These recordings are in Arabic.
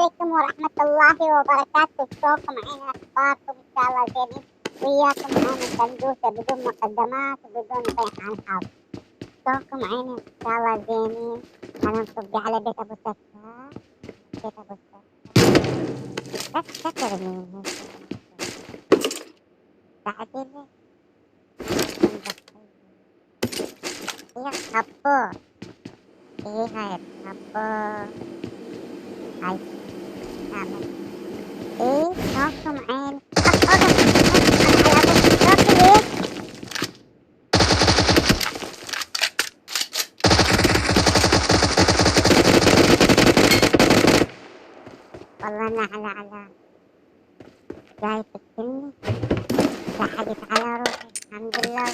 عليكم ورحمة الله وبركاته. شلونكم؟ عين أخباركم؟ إن شاء الله زينين. وياكم أنا سندوسة بدون مقدمات وبدون طيحان حاضر. شلونكم عيني؟ إن شاء الله زينين. أنا مصدي على بيت أبو سكة. بيت أبو سكة ترمين تعديلي هي خبور. إيه هاي الخبور؟ هاي نعمل إيه؟ شلونكم عيني؟ والله أنا على جاي تقتلني. ضحكت على روحي الحمد لله.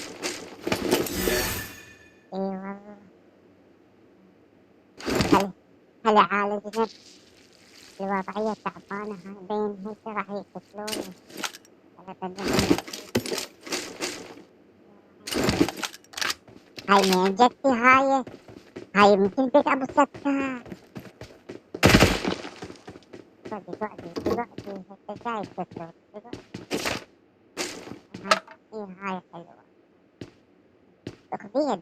اي والله هلا عالجنا الوضعية تعبانة. بين هيك راح يقتلوني. هاي مين جتي؟ هاي مثل بيت ابو سكر. اقعدي هيك جاي تقتلوني. هاي حلوة. تاخذيها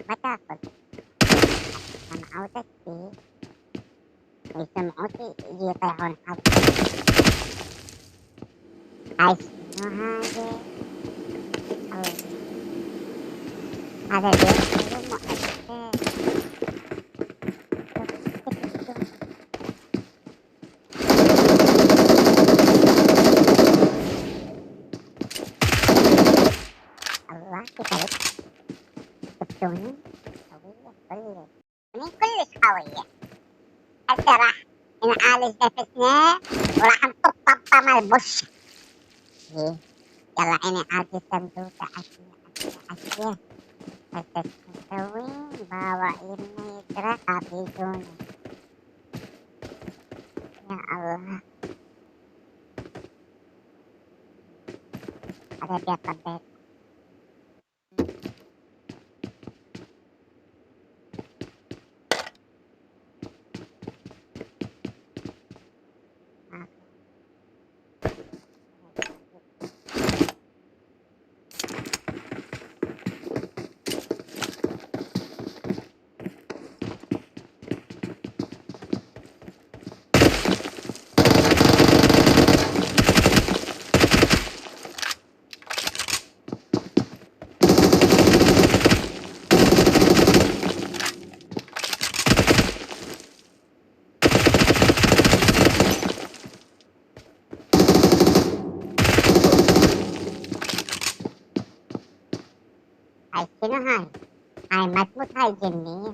ما تاخذ. سمعوتك فيه ويسمعوكي يجي يطيحون حظ. هاي شنو هذا بيت مؤسسة. الله كتبت شفتوني قوية كلش قوية. هسه راح نعالج نفسنا وراح نطب البش. يلا عيني عادي الصندوق. عشية هسه نسوي بواعيرنا يجرى قابيزوني. يا الله هذا بيت البيت. هاي شنو هاي ما تموت هاي جنية.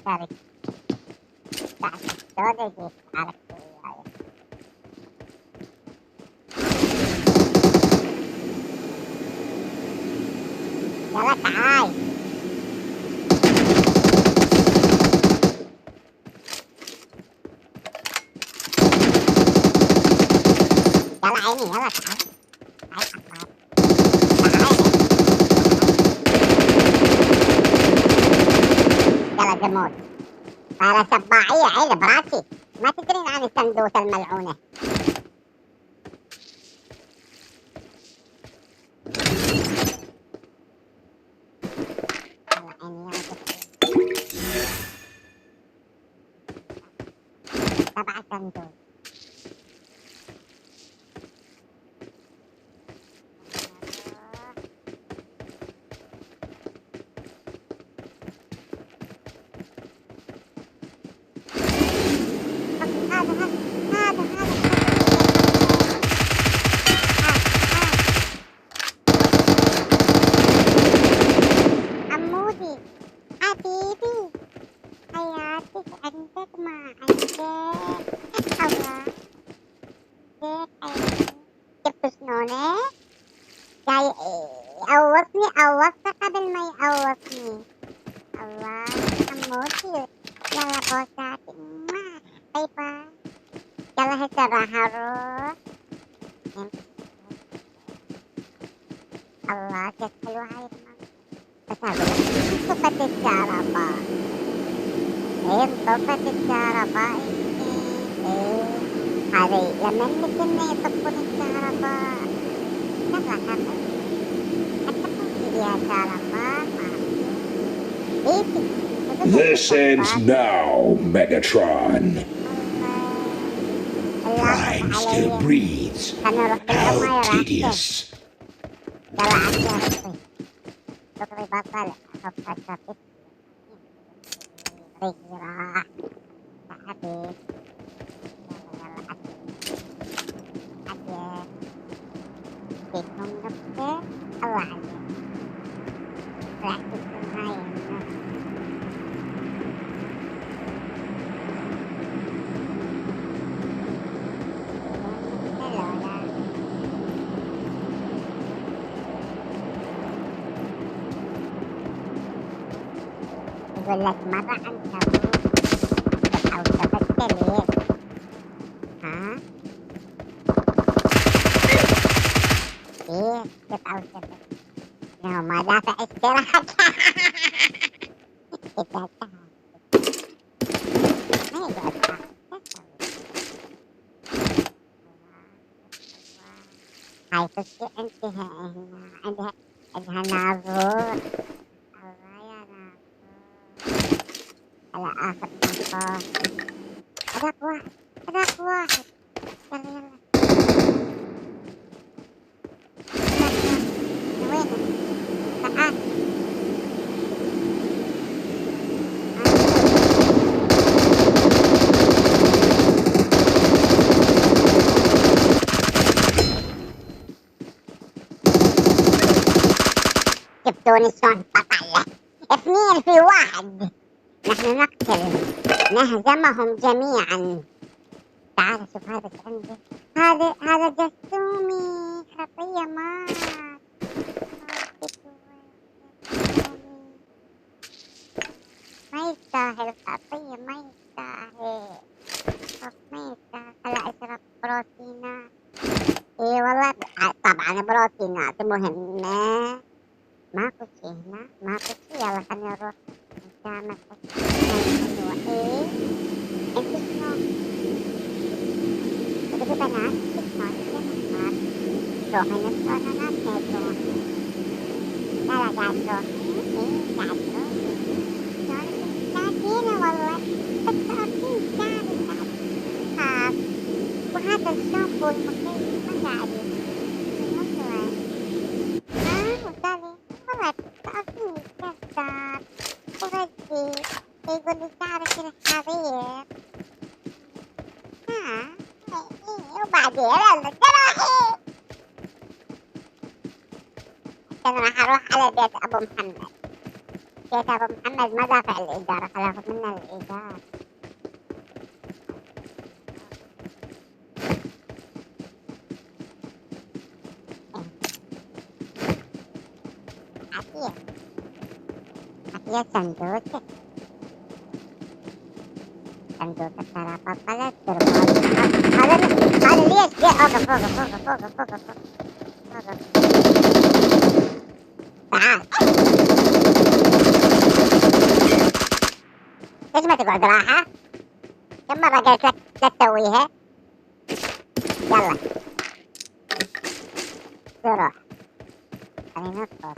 شارك تعال شلون جيت عرفت وياي. يلا تعال. يلا عيني يلا تعال. هاي أخبار. يلا زمود. صار سباعية عيل براسي. ما تدرين عن الصندوق الملعونة. يلا عيني يلا تبع صندوق. عمودي حبيبي حياتك عندك ما عندك. الله زين عيني. شفت شلونه جاي يعوضني قبل ما يعوضني. الله عمودي يلا بوساتي. باي باي. يلا هسه راح اروح الله كيف حلوة هاي المنطقة. بس أقول لك انطفت الكهرباء. انطفت الكهرباء. ايه هذي لما إني يطفون الكهرباء يلا خلاص حتى فيها كهرباء ايه This ends now, Megatron. Prime still breathes. How tedious. يلا عشان ربي بطل أحط الشرطي رجلي راح تعبت. يلا عشان فيكم نبتة الله عليك راح تكون هاي النبتة. يقول لك مرة عنكبوت أو سبت ليه ها إيه كيف أو سبت له ما دافع استراحة ما يقعد هاي تصير انتهى هنا عندها ناظور. الله يا ناظور على آخر نقاط. هذاك واحد يلا يلا وينه تعال شفتوني شلون بطلع 2 في 1. نحن نقتل نهزمهم جميعا. تعال شوف هذا ايش عندي. هذا جسومي خطية مات. ما يستاهل خطية ما يستاهل. ما يستاهل. هلا اشرب بروتينات. اي والله طبعا بروتينات مهمة. ماكو شي هنا ماكو شي. يلا خلينا نروح نسامح. ايه انت شلون تبي بنات شلون بنات روحي نسوان انا تروحي. لا قاعد تروحي. ايه قاعد تروحي شلون تستاهلينه والله بتعرفين شعري قاعد خاف. وهذا الشامبو المخيف ما قاعد يسوي وسالي والله تعرفين كذاب وغزي يقول لي شعرك الحرير. وبعدين يلا تروحي. أنا راح أروح على بيت أبو محمد. بيت أبو محمد ما دافع الإيجار خلاص منا الإيجار. عافية صندوقك ترى بطلت هذا ليش جاء أوقف تعال ليش ما تقعد راحة. كم مرة قلت لك لا تسويها. يلا تروح خلينا أصبر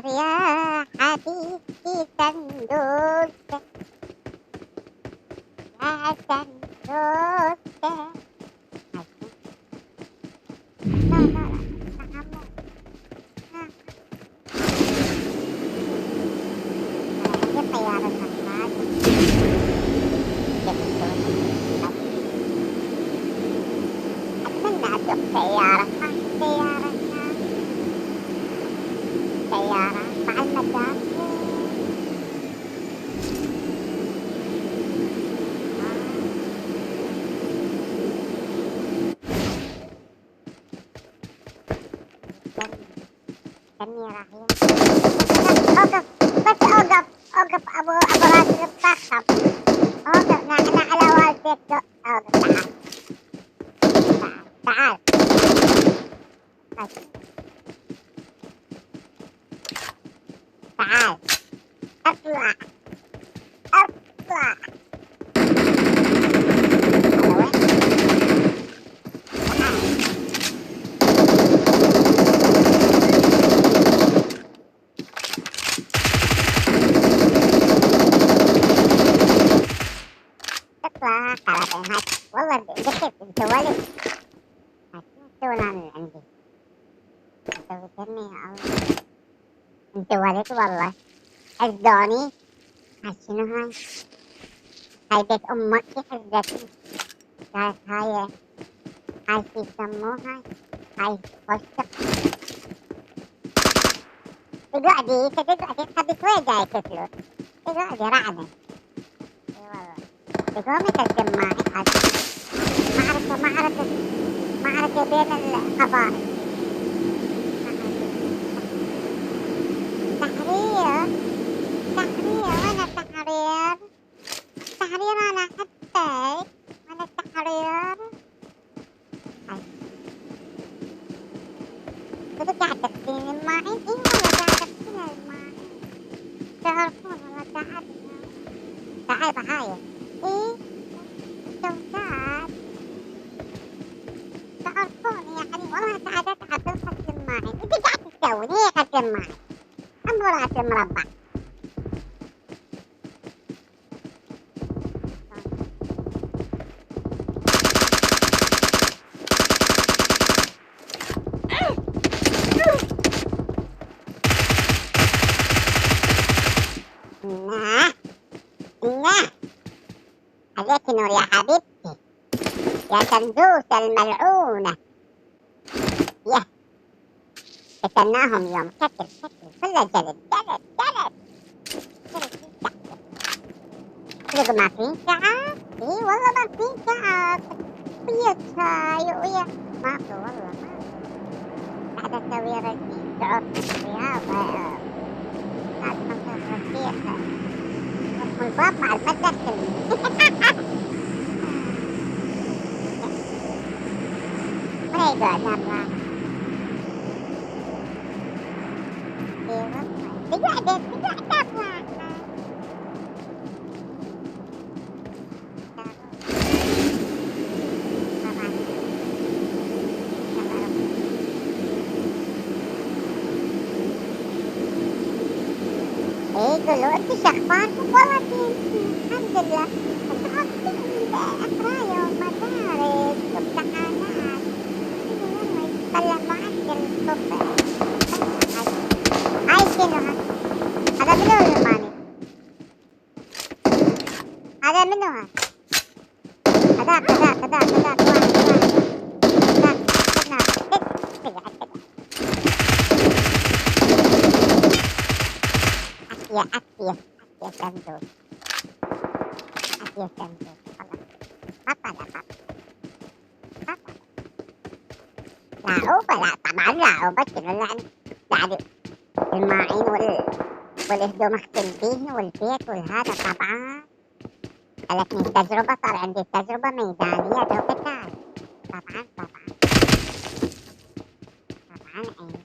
يا حبيبي صندوقك يا صندوقك. لا عندي طيارة نقال. أتمنى أشوف سيارة مع المدام. استني راهي اوقف بس اوقف ابو راشد الطخم. اوقف نحن على والدك. اوقف تعال تعال اطلع اطلع. اطلع خلاص هات. والله ذكرت انت ولد. هات شو انا اللي عندي. انت ذكرني يا الله. انت ولد والله. حزدوني. هاي شنو هاي؟ هاي بيت امك حزتني. قالت هاي شو يسموها؟ هاي فستق. تقعدي تخبي شوي جاي تفلت. تقعدي رعدة. اي والله. تقومي تتجمعي هذه. معركة بين القبائل. تحرير وين التحرير؟ تحرير أنا حتى وين التحرير؟ بدك قاعد تغسلين الماعين؟ إيه والله قاعد أغسل الماعين. تعرفون والله تعال معايا. إيه شوكات. تعرفون يعني والله قاعد أتعب بالغسل الماعين. أنت قاعد تسوين إيه غسل الماعين؟ أم راس المربع. عليك نور يا حبيبتي يا سندوسة الملعونة. يه استناهم يوم كتر كله جلد. صدق ما في تعب. اي والله ما في تعب. ويا شاي ويا ما في والله ما في. قاعدة اسوي رجيم تعرف رياضة. لازم اصير رفيقة. الباب مع المدرسة. ما يقعد مرة. اي والله تقعد مرة. ايه يقولوا انت شو اخباركم؟ والله الحمد لله. متعطلين بأقرايا ومدارس وامتحانات. يتكلم معدل الصبح. هاي شنو هذا منو الماني؟ هذا منو هذاك واحد. أكيا سندوس. خلاص بطل. لا طبعا لا شنو يعني الماعين والهدوم اغسل فيه والبيت والهذا طبعا. خلتني التجربة. صار عندي تجربة ميدانية دوقتها. طبعا عيني.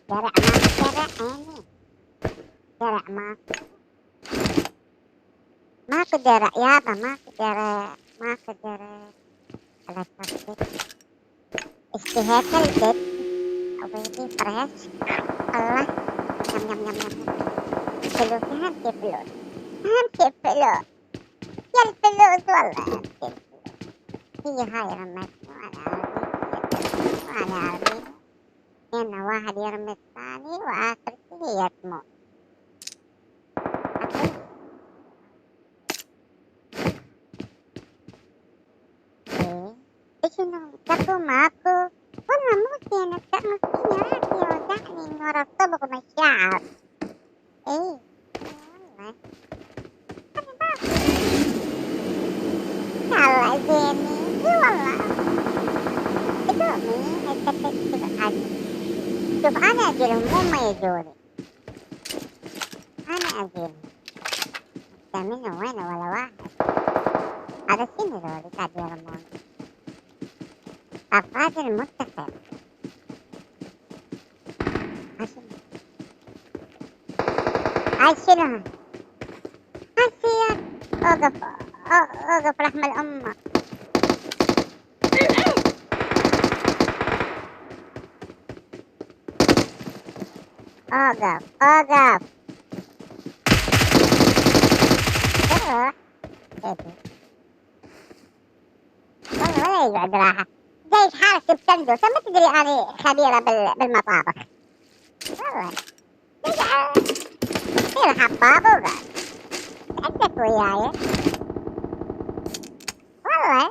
درع عيني. درع ماكو درع يابا. ماكو درع. على تصدق اشتهيت البيت وبيدي فريش. الله يم فلوس. أهم شي فلوس. يا الفلوس والله. هي هاي رمتني وأنا عربي. لأن واحد يرمي الثاني وآخر شي هي تموت. شنو تاكو ماكو. والله مو زين مسكينة راسي يوجعني من ورا الطبق والشعر. ايه والله انا باكل. الله زيني. اي والله بدومي شوف انا اجيلهم مو ما يجوني. انا اجيلهم. منه وين ولا واحد. هذا شنو ذولي قاعد يرمون؟ قفاز المنتخب. هاي شنو؟ هاي سيارة. اوقف اوقف رحم الأمة. اوقف اوقف. روح. والله ولا يقعد راحة. جاي حارس بسندوسة ما تدري أنا خبيرة بالمطابخ. والله. يصير حباب وقعد. تأسف وياي. والله.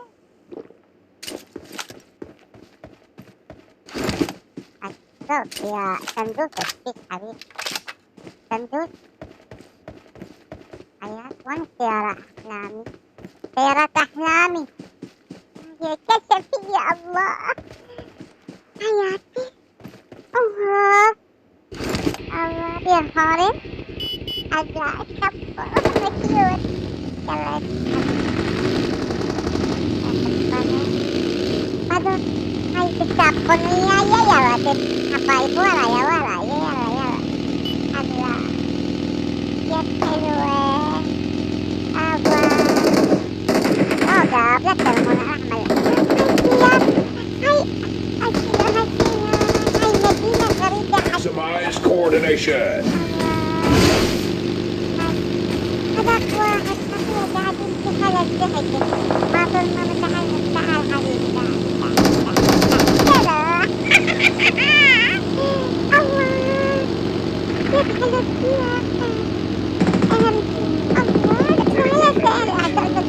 الصوت يا سندوس الشيش حبيبي. سندوس. حياة وين سيارة أحلامي؟ سيارة أحلامي. هي كشفي يا الله. حياتي. الله. الله يا هارم. عجائب كبر مكيوت. يلا هذا هاي تتابعون وياي يلا حبايب ورايا يلا الله يا حلوة أبا أوقف لا ترمون أحمل هاي مدينة غريبة. Maximize coordination. هذاك واحد خطير قاعد يمشي خلى الزحج ما طول ما متحمس. تعال حبيبي تعال الله كيف حلو السياحة. أهم شيء الله ولا سأل أعتقد